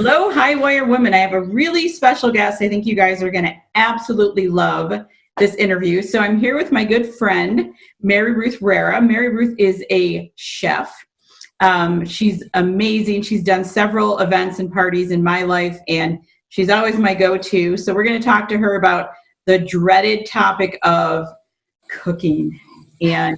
Hello, High Wire Women. I have a really special guest. I think you guys are going to absolutely love this interview. So I'm here with my good friend, MaryRuth Rera. MaryRuth is a chef. She's amazing. She's done several events and parties in my life, and she's always my go-to. So we're going to talk to her about the dreaded topic of cooking and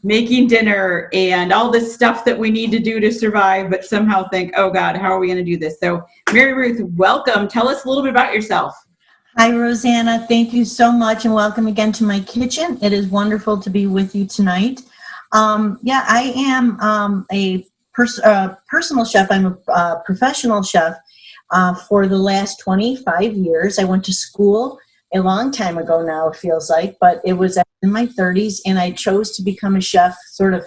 making dinner and all this stuff that we need to do to survive, but somehow think, oh God, how are we going to do this? So MaryRuth, welcome. Tell us a little bit about yourself. Hi, Rosanna. Thank you so much, and welcome again to my kitchen. It is wonderful to be with you tonight. I am a personal chef. I'm a professional chef for the last 25 years. I went to school a long time ago now, it feels like, but it was in my 30s, and I chose to become a chef sort of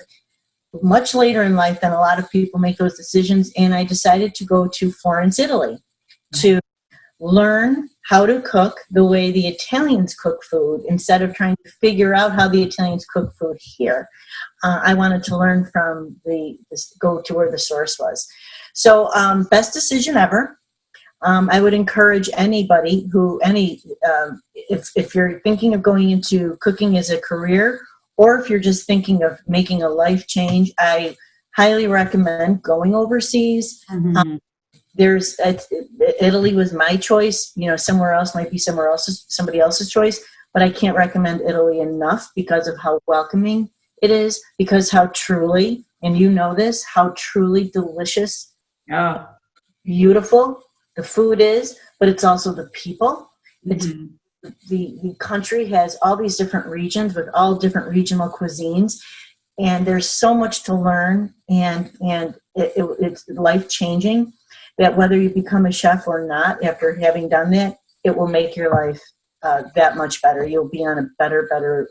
much later in life than a lot of people make those decisions, and I decided to go to Florence, Italy to learn how to cook the way the Italians cook food instead of trying to figure out how the Italians cook food here. I wanted to learn from go to where the source was. So best decision ever. I would encourage anybody if you're thinking of going into cooking as a career, or if you're just thinking of making a life change, I highly recommend going overseas. Mm-hmm. Italy was my choice. Somewhere else might be somebody else's choice, but I can't recommend Italy enough because of how welcoming it is, because how truly, and you know this, how truly delicious, beautiful the food is, but it's also the people. Mm-hmm. The country has all these different regions with all different regional cuisines, and there's so much to learn, and it's life-changing, that whether you become a chef or not, after having done that, it will make your life that much better. You'll be on a better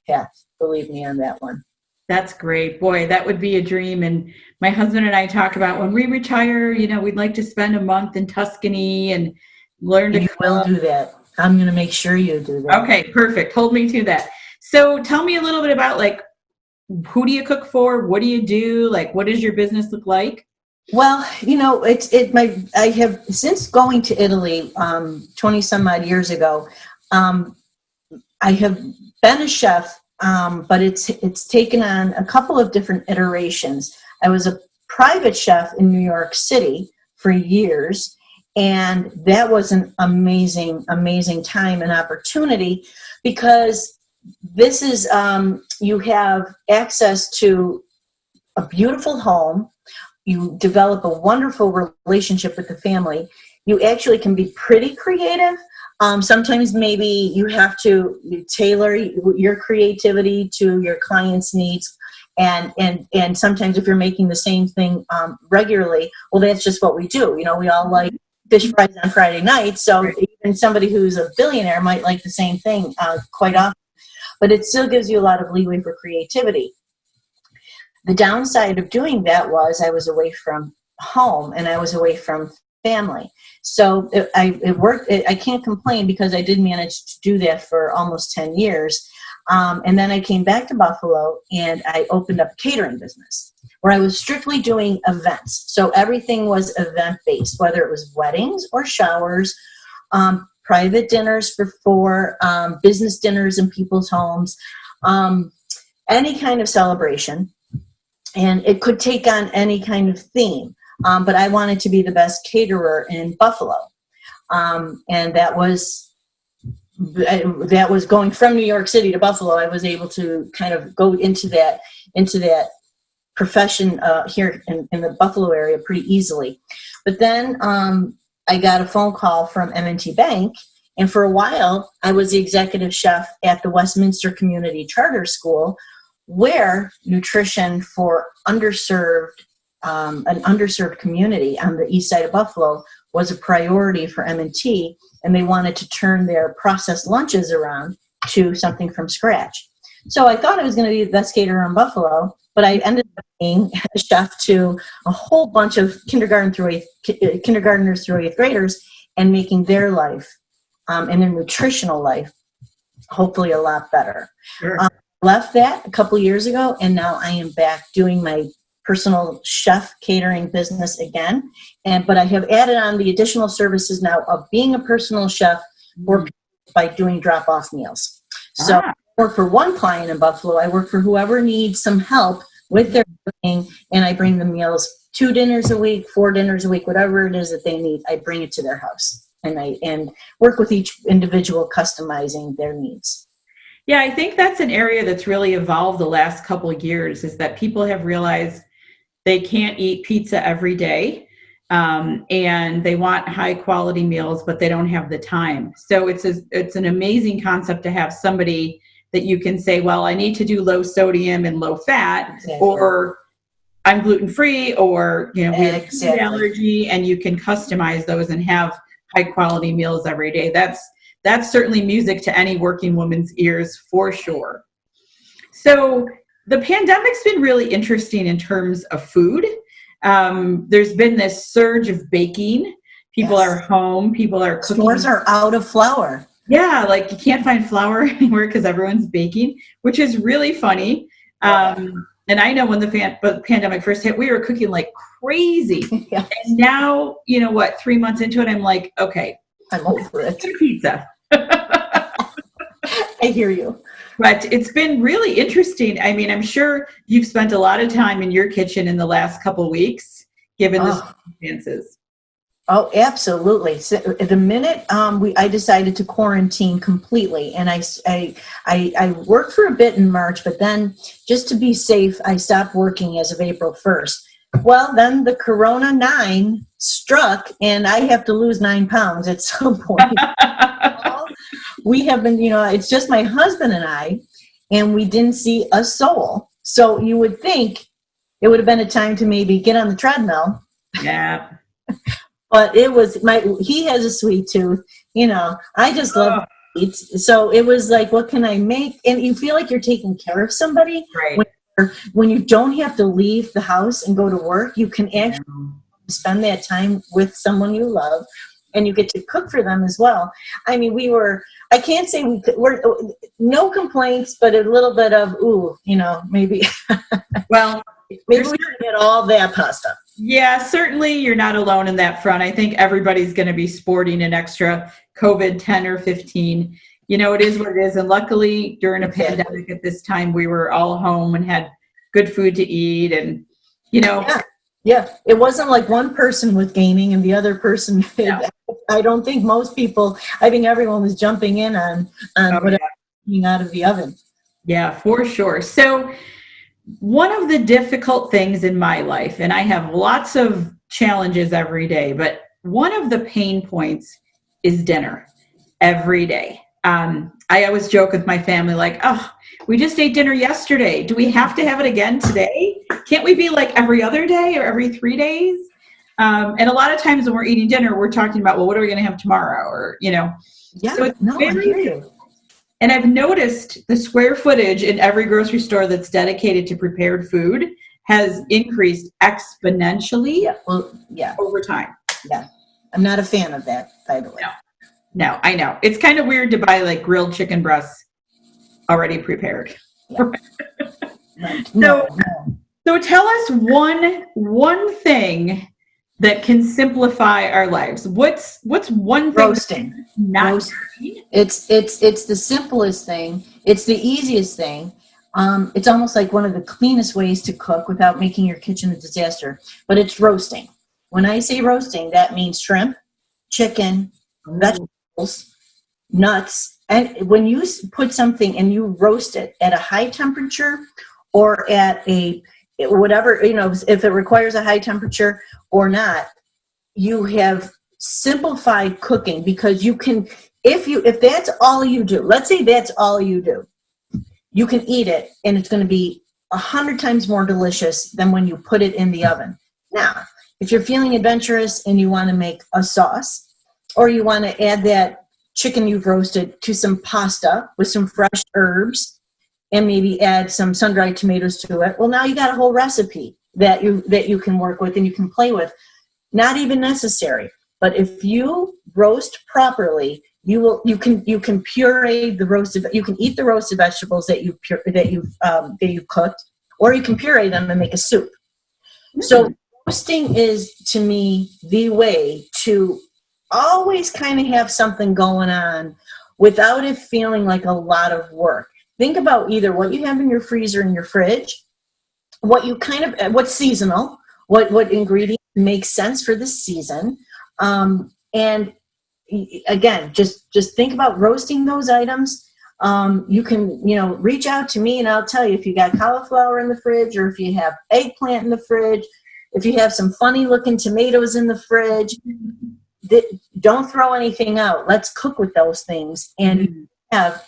path. Believe me on that one. That's great. Boy, that would be a dream. And my husband and I talk about when we retire, we'd like to spend a month in Tuscany and learn to cook. You will do that. I'm going to make sure you do that. Okay, perfect. Hold me to that. So tell me a little bit about, who do you cook for? What do you do? What does your business look like? Well, I have, since going to Italy 20 some odd years ago, I have been a chef, but it's taken on a couple of different iterations. I was a private chef in New York City for years, and that was an amazing, amazing time and opportunity, because this is, you have access to a beautiful home. You develop a wonderful relationship with the family. You actually can be pretty creative. Sometimes maybe you have to tailor your creativity to your client's needs. And sometimes if you're making the same thing regularly, well, that's just what we do. We all like fish fries on Friday night. So even somebody who's a billionaire might like the same thing quite often. But it still gives you a lot of leeway for creativity. The downside of doing that was I was away from home and I was away from family. So it worked. I can't complain, because I did manage to do that for almost 10 years. And then I came back to Buffalo and I opened up a catering business where I was strictly doing events. So everything was event-based, whether it was weddings or showers, private dinners for business dinners in people's homes, any kind of celebration. And it could take on any kind of theme, but I wanted to be the best caterer in Buffalo, and that was going from New York City to Buffalo. I was able to kind of go into that profession here in the Buffalo area pretty easily. But then I got a phone call from M&T Bank, and for a while I was the executive chef at the Westminster Community Charter School, where nutrition for an underserved community on the east side of Buffalo was a priority for M&T, and they wanted to turn their processed lunches around to something from scratch. So I thought I was going to be the best caterer in Buffalo, but I ended up being a chef to a whole bunch of kindergartners through eighth graders, and making their life and their nutritional life hopefully a lot better. Sure. Left that a couple years ago, and now I am back doing my personal chef catering business again. But I have added on the additional services now of being a personal chef for by doing drop-off meals. So I work for one client in Buffalo. I work for whoever needs some help with their cooking, and I bring them meals 2 dinners a week, 4 dinners a week, whatever it is that they need. I bring it to their house, and work with each individual, customizing their needs. Yeah, I think that's an area that's really evolved the last couple of years, is that people have realized they can't eat pizza every day, and they want high quality meals, but they don't have the time. So it's an amazing concept to have somebody that you can say, well, I need to do low sodium and low fat, or I'm gluten-free, or, we have food allergy, and you can customize those and have high quality meals every day. That's certainly music to any working woman's ears, for sure. So the pandemic's been really interesting in terms of food. There's been this surge of baking. People are home. People are cooking. Stores are out of flour. Yeah, like you can't find flour anywhere because everyone's baking, which is really funny. And I know when the pandemic first hit, we were cooking like crazy. Yes. And now, 3 months into it, I'm like, okay, I'm over it. Pizza. I hear you. But it's been really interesting. I mean, I'm sure you've spent a lot of time in your kitchen in the last couple of weeks, given the circumstances. Oh, absolutely. So the minute I decided to quarantine completely, and I worked for a bit in March, but then just to be safe, I stopped working as of April 1st. Well, then the Corona 9 struck, and I have to lose 9 pounds at some point. We have been, it's just my husband and I, and we didn't see a soul. So you would think it would have been a time to maybe get on the treadmill. Yeah. But he has a sweet tooth, I just love eats. So it was like, what can I make? And you feel like you're taking care of somebody. Right. When you don't have to leave the house and go to work, you can actually spend that time with someone you love, and you get to cook for them as well. I mean, I can't say we're no complaints, but a little bit of, maybe. Well, maybe we should get all that pasta. Yeah, certainly you're not alone in that front. I think everybody's going to be sporting an extra COVID 10 or 15. It is what it is. And luckily, during a pandemic at this time, we were all home and had good food to eat. And, Yeah. It wasn't like one person was gaining and the other person. I don't think everyone was jumping in on whatever coming out of the oven. Yeah, for sure. So one of the difficult things in my life, and I have lots of challenges every day, but one of the pain points is dinner every day. I always joke with my family, like, we just ate dinner yesterday. Do we have to have it again today? Can't we be like every other day or every 3 days? And a lot of times when we're eating dinner, we're talking about, well, what are we going to have tomorrow? Or, Yeah, so I hear you. And I've noticed the square footage in every grocery store that's dedicated to prepared food has increased exponentially over time. Yeah. I'm not a fan of that, by the way. No, I know. It's kind of weird to buy like grilled chicken breasts already prepared. Yeah. No. So tell us one thing that can simplify our lives. What's one thing? Roasting. Roasting. It's the simplest thing. It's the easiest thing. It's almost like one of the cleanest ways to cook without making your kitchen a disaster. But it's roasting. When I say roasting, that means shrimp, chicken, vegetables, nuts. And when you put something and you roast it at a high temperature or at a whatever, if it requires a high temperature or not, you have simplified cooking, because you can, if that's all you do, let's say that's all you do, you can eat it and it's going to be 100 times more delicious than when you put it in the oven. Now, if you're feeling adventurous and you want to make a sauce, or you want to add that chicken you've roasted to some pasta with some fresh herbs, and maybe add some sun-dried tomatoes to it, well, now you got a whole recipe that you can work with and you can play with. Not even necessary. But if you roast properly, you can puree the roasted. You can eat the roasted vegetables that you've cooked, or you can puree them and make a soup. So roasting is, to me, the way to always kind of have something going on without it feeling like a lot of work. Think about either what you have in your freezer and your fridge, what's seasonal, what ingredients make sense for the season, and again, just think about roasting those items. You can, reach out to me and I'll tell you if you got cauliflower in the fridge, or if you have eggplant in the fridge, if you have some funny looking tomatoes in the fridge, don't throw anything out. Let's cook with those things. And you have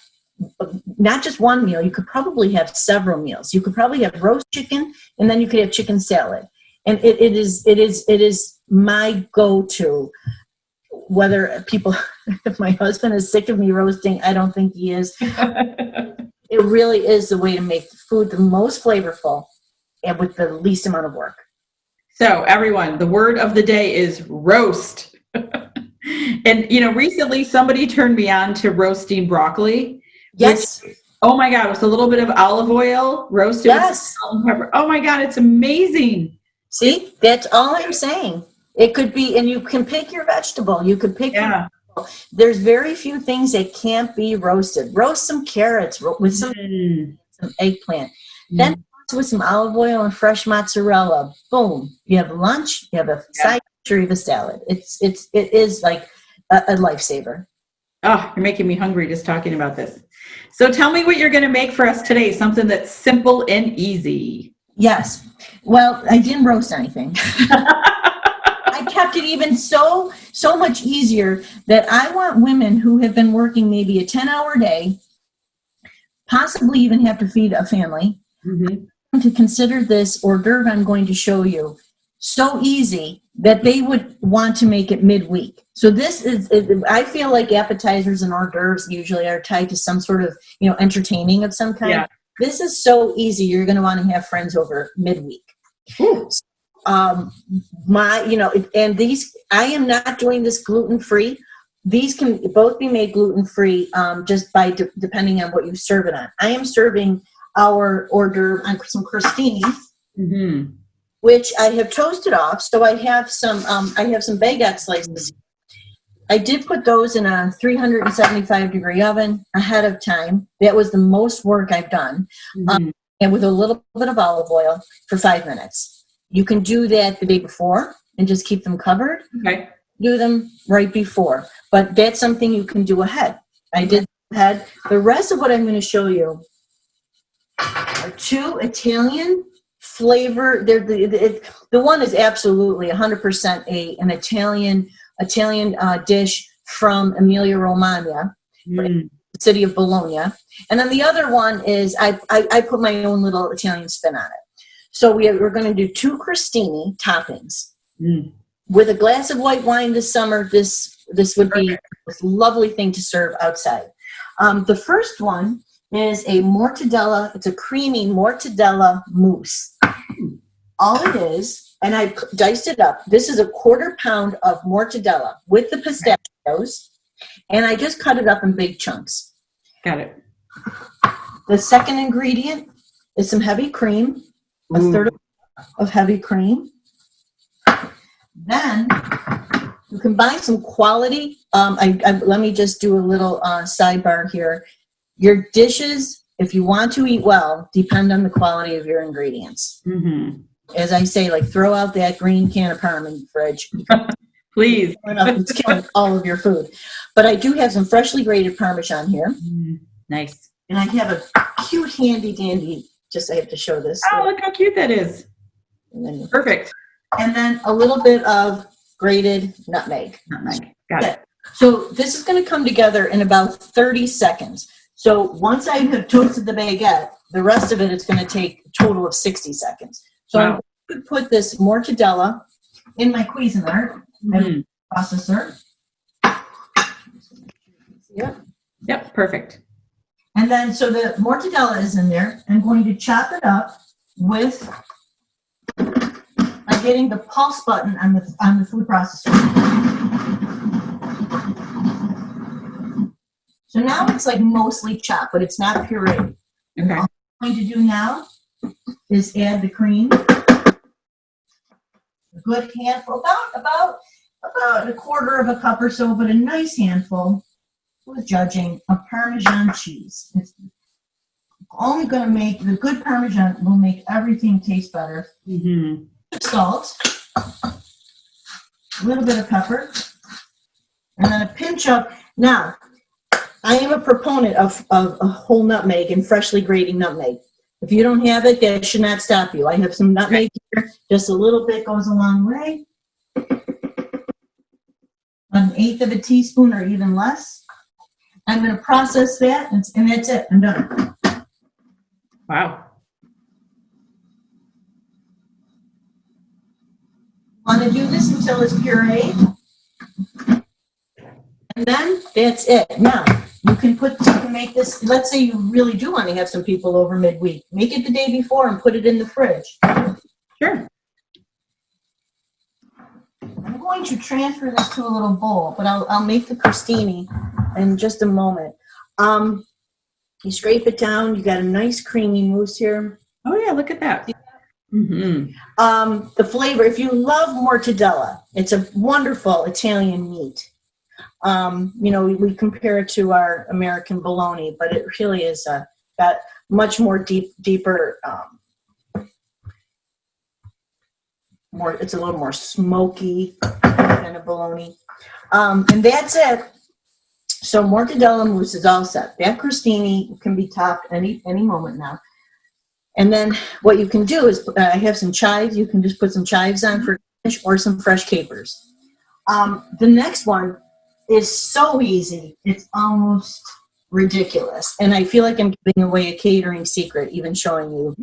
not just one meal, you could probably have several meals. You could probably have roast chicken, and then you could have chicken salad. And it is my go-to. Whether if my husband is sick of me roasting, I don't think he is. It really is the way to make the food the most flavorful and with the least amount of work. So everyone, the word of the day is roast. And, recently somebody turned me on to roasting broccoli. Yes. Oh my God, with a little bit of olive oil, roasted with salt and pepper. Oh my God, it's amazing. See, that's all I'm saying. It could be, and you can pick your vegetable. You could pick your vegetable. There's very few things that can't be roasted. Roast some carrots with some eggplant. Then with some olive oil and fresh mozzarella. Boom. You have lunch, you have a side dish, or you have a salad. It is like a lifesaver. Oh, you're making me hungry just talking about this. So tell me what you're going to make for us today. Something that's simple and easy. Yes. Well, I didn't roast anything. I kept it even so much easier that I want women who have been working maybe a 10-hour day, possibly even have to feed a family, to consider this hors d'oeuvre I'm going to show you so easy that they would want to make it midweek. So this is, I feel like appetizers and hors d'oeuvres usually are tied to some sort of, entertaining of some kind. Yeah. This is so easy. You're going to want to have friends over midweek. And these, I am not doing this gluten-free. These can both be made gluten-free, just by depending on what you serve it on. I am serving our hors d'oeuvre on some crostini, which I have toasted off. So I have some baguette slices. I did put those in a 375-degree oven ahead of time. That was the most work I've done. And with a little bit of olive oil for 5 minutes. You can do that the day before and just keep them covered. Okay. Do them right before. But that's something you can do ahead. I did ahead. The rest of what I'm going to show you are 2 Italian flavor. The one is absolutely 100% an Italian dish from Emilia Romagna, the city of Bologna. And then the other one is I put my own little Italian spin on it. So we're going to do 2 crostini toppings with a glass of white wine this summer. This would be a lovely thing to serve outside. The first one is a mortadella. It's a creamy mortadella mousse. All it is, and I diced it up. This is a 1/4 pound of mortadella with the pistachios, and I just cut it up in big chunks. Got it. The second ingredient is some heavy cream, a 1/3 of heavy cream. Then you can buy some quality. Let me just do a little sidebar here. Your dishes, if you want to eat well, depend on the quality of your ingredients. As I say, like, throw out that green can of Parm in the fridge. Please. It's killing all of your food. But I do have some freshly grated Parmesan here. Nice. And I have a cute handy dandy, I have to show this. Oh, look how cute that is. Perfect. And then a little bit of grated nutmeg. Got it. So this is going to come together in about 30 seconds. So once I have toasted the baguette, the rest of it's going to take a total of 60 seconds. So I'm going to put this mortadella in my Cuisinart processor. Yep, perfect. And then, so the mortadella is in there. I'm going to chop it up with, I'm hitting the pulse button on the food processor. So now it's like mostly chopped, but it's not pureed. Okay. All I'm going to do now is add the cream. a good handful, about a quarter of a cup or so, but a nice handful, who's judging, of Parmesan cheese. It's only going to make, the good Parmesan will make everything taste better. Mm-hmm. Salt, a little bit of pepper, and then a pinch of, now, I am a proponent of a whole nutmeg and freshly grated nutmeg. If you don't have it, that should not stop you. I have some nutmeg here. Just a little bit goes a long way. 1/8 of a teaspoon or even less. I'm going to process that, and that's it. I'm done. Wow. Want to do this until it's pureed. And then that's it. Now, you can make this, let's say you really do want to have some people over midweek. Make it the day before and put it in the fridge. Sure. I'm going to transfer this to a little bowl, but I'll make the crostini in just a moment. You scrape it down. You got a nice creamy mousse here. Oh yeah, look at that. Mm-hmm. The flavor, if you love mortadella, it's a wonderful Italian meat. We compare it to our American bologna, but it really is got much more deeper. It's a little more smoky kind of bologna, and that's it. So mortadella mousse is all set. That crostini can be topped any moment now. And then what you can do is, I have some chives. You can just put some chives on for fish or some fresh capers. The next one is so easy. It's almost ridiculous. And I feel like I'm giving away a catering secret, even showing you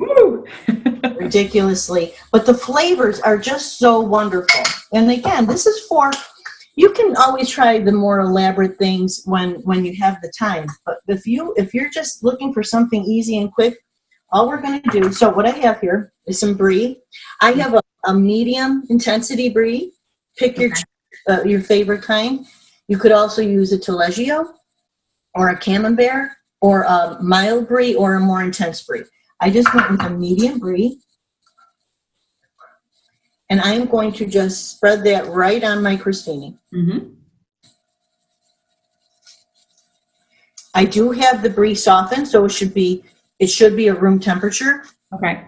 ridiculously. But the flavors are just so wonderful. And again, this is for, you can always try the more elaborate things when you have the time. But if you're just looking for something easy and quick, all we're going to do, so what I have here is some brie. I have a medium intensity brie. Pick your favorite kind. You could also use a taleggio or a camembert or a mild brie or a more intense brie. I just went with a medium brie. And I am going to just spread that right on my crostini. Mm-hmm. I do have the brie softened, so it should be a room temperature. Okay.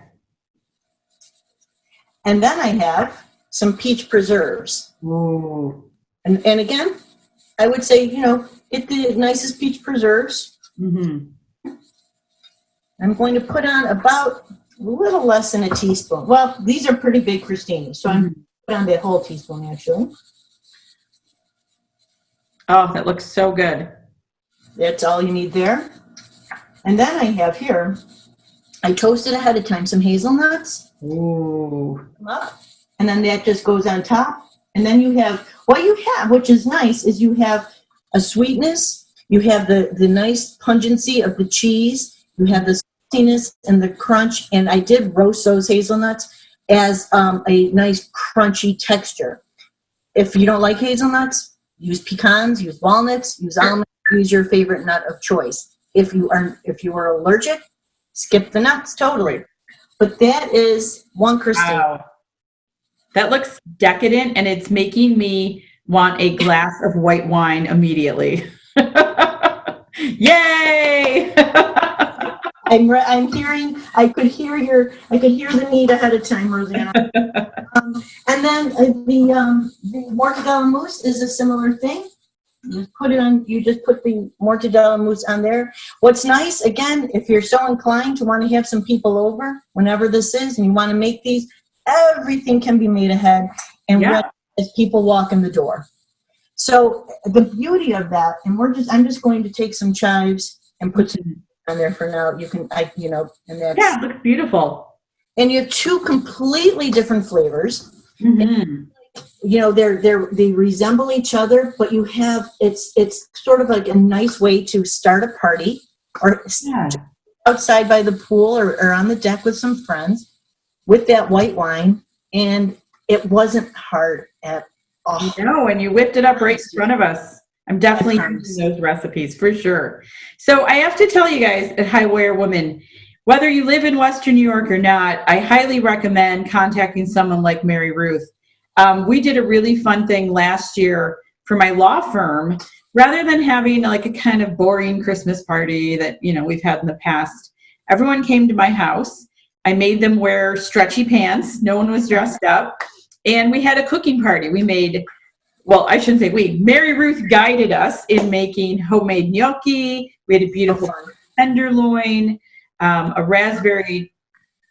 And then I have some peach preserves. Ooh. And again, I would say, get the nicest peach preserves. Mm-hmm. I'm going to put on about a little less than a teaspoon. Well, these are pretty big crostinis, so I'm going to put on that whole teaspoon, actually. Oh, that looks so good. That's all you need there. And then I have here, I toasted ahead of time some hazelnuts. Ooh. And then that just goes on top. And then what you have, which is nice, is you have a sweetness. You have the nice pungency of the cheese. You have the saltiness and the crunch. And I did roast those hazelnuts as a nice crunchy texture. If you don't like hazelnuts, use pecans, use walnuts, use almonds, use your favorite nut of choice. If you are allergic, skip the nuts totally. But that is one crostini. Wow. That looks decadent, and it's making me want a glass of white wine immediately. Yay! I'm hearing. I could hear the need ahead of time, Rosanna. And then the mortadella mousse is a similar thing. You just put the mortadella mousse on there. What's nice, again, if you're so inclined to want to have some people over, whenever this is, and you want to make these, everything can be made ahead and ready as people walk in the door. So the beauty of that, and I'm just going to take some chives and put some on there for now. And that's, it looks beautiful. And you have two completely different flavors. Mm-hmm. They resemble each other, but it's sort of like a nice way to start a party or outside by the pool or on the deck with some friends with that white wine. And it wasn't hard at all. No, and you whipped it up right in front of us. I'm definitely using those recipes for sure. So I have to tell you guys at High Wire Woman, whether you live in Western New York or not, I highly recommend contacting someone like MaryRuth. We did a really fun thing last year for my law firm. Rather than having like a kind of boring Christmas party that, we've had in the past, everyone came to my house. I made them wear stretchy pants. No one was dressed up. And we had a cooking party. We made, well, I shouldn't say we, MaryRuth guided us in making homemade gnocchi. We had a beautiful tenderloin, a raspberry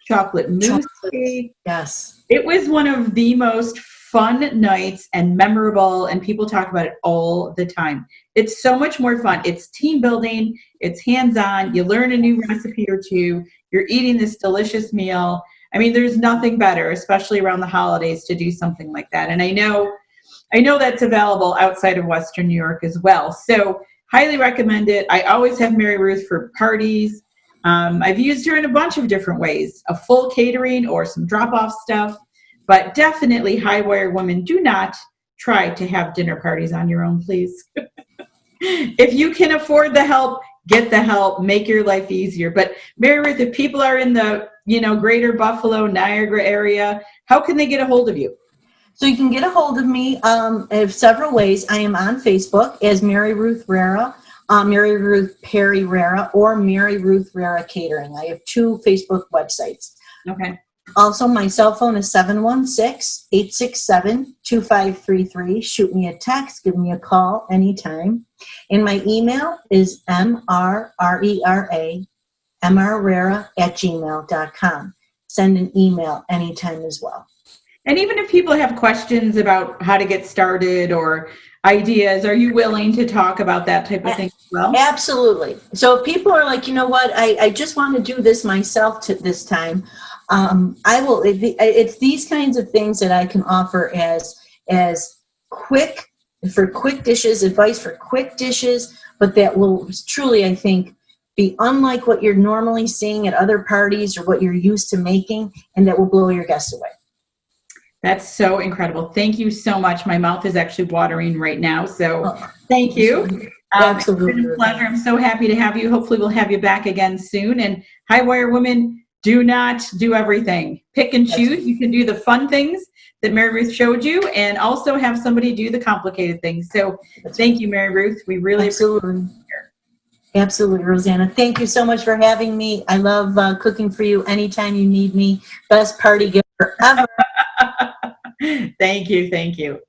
chocolate mousse cake. Yes. It was one of the most fun nights and memorable, and people talk about it all the time. It's so much more fun. It's team building. It's hands-on. You learn a new recipe or two. You're eating this delicious meal. I mean, there's nothing better, especially around the holidays, to do something like that. And I know that's available outside of Western New York as well. So highly recommend it. I always have MaryRuth for parties. I've used her in a bunch of different ways, a full catering or some drop-off stuff. But definitely, high wire women, do not try to have dinner parties on your own, please. If you can afford the help, get the help, make your life easier. But MaryRuth, if people are in the, greater Buffalo, Niagara area, how can they get a hold of you? So you can get a hold of me in several ways. I am on Facebook as MaryRuth Rera, MaryRuth Perry Rera, or MaryRuth Rera Catering. I have 2 Facebook websites. Okay. Also, my cell phone is 716-867-2533. Shoot me a text, give me a call anytime. And my email is mrrera@gmail.com. Send an email anytime as well. And even if people have questions about how to get started or ideas, are you willing to talk about that type of thing as well? Absolutely. So if people are like, you know what, I just want to do this myself this time, I will. It's these kinds of things that I can offer as quick dishes, advice for quick dishes, but that will truly, I think, be unlike what you're normally seeing at other parties or what you're used to making, and that will blow your guests away. That's so incredible. Thank you so much. My mouth is actually watering right now. So thank you. Absolutely. It's been a pleasure. I'm so happy to have you. Hopefully we'll have you back again soon. And high wire women, do not do everything. Pick and choose. You can do the fun things that MaryRuth showed you and also have somebody do the complicated things. So thank you, MaryRuth. We really appreciate it. Absolutely, Rosanna. Thank you so much for having me. I love cooking for you anytime you need me. Best party giver ever. Thank you. Thank you.